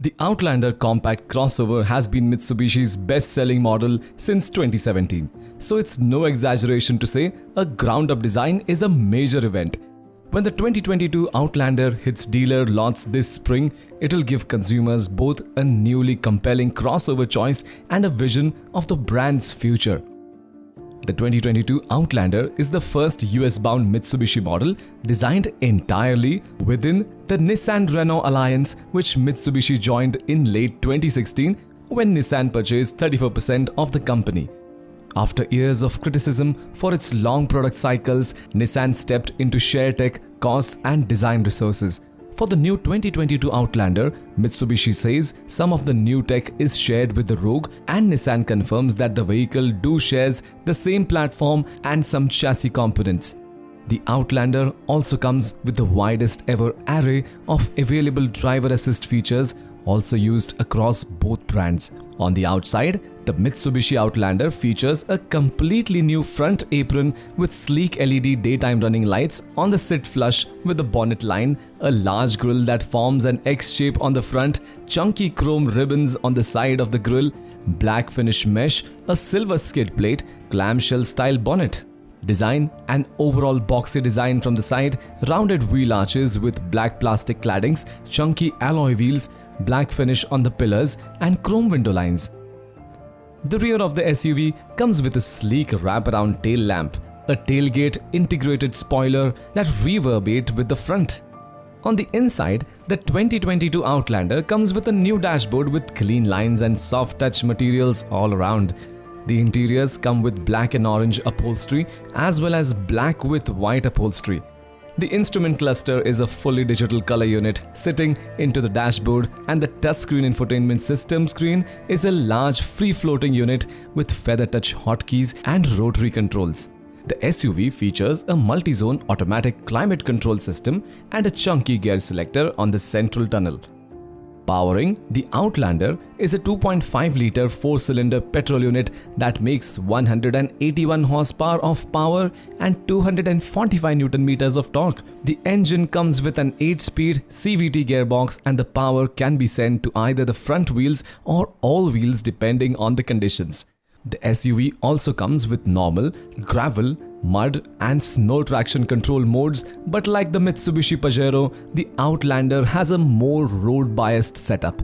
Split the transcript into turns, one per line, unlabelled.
The Outlander compact crossover has been Mitsubishi's best-selling model since 2017. So it's no exaggeration to say a ground-up design is a major event. When the 2022 Outlander hits dealer lots this spring, it'll give consumers both a newly compelling crossover choice and a vision of the brand's future. The 2022 Outlander is the first US-bound Mitsubishi model designed entirely within the Nissan-Renault alliance, which Mitsubishi joined in late 2016 when Nissan purchased 34% of the company. After years of criticism for its long product cycles, Nissan stepped in to share tech, costs and design resources. For the new 2022 Outlander, Mitsubishi says some of the new tech is shared with the Rogue, and Nissan confirms that the vehicle shares the same platform and some chassis components. The Outlander also comes with the widest ever array of available driver assist features, also used across both brands. On the outside, the Mitsubishi Outlander features a completely new front apron with sleek LED daytime running lights on the sit flush with the bonnet line, a large grille that forms an X shape on the front, chunky chrome ribbons on the side of the grille, black finish mesh, a silver skid plate, clamshell style bonnet. Design and overall boxy design from the side, rounded wheel arches with black plastic claddings, chunky alloy wheels, black finish on the pillars and chrome window lines. The rear of the SUV comes with a sleek wraparound tail lamp, a tailgate integrated spoiler that reverberates with the front. On the inside, the 2022 Outlander comes with a new dashboard with clean lines and soft touch materials all around. The interiors come with black and orange upholstery as well as black with white upholstery. The instrument cluster is a fully digital color unit sitting into the dashboard, and the touchscreen infotainment system screen is a large free-floating unit with feather touch hotkeys and rotary controls. The SUV features a multi-zone automatic climate control system and a chunky gear selector on the central tunnel. Powering the Outlander is a 2.5-litre 4-cylinder petrol unit that makes 181 horsepower of power and 245 Nm of torque. The engine comes with an 8-speed CVT gearbox, and the power can be sent to either the front wheels or all wheels depending on the conditions. The SUV also comes with normal, gravel, mud and snow traction control modes, but like the Mitsubishi Pajero, the Outlander has a more road-biased setup.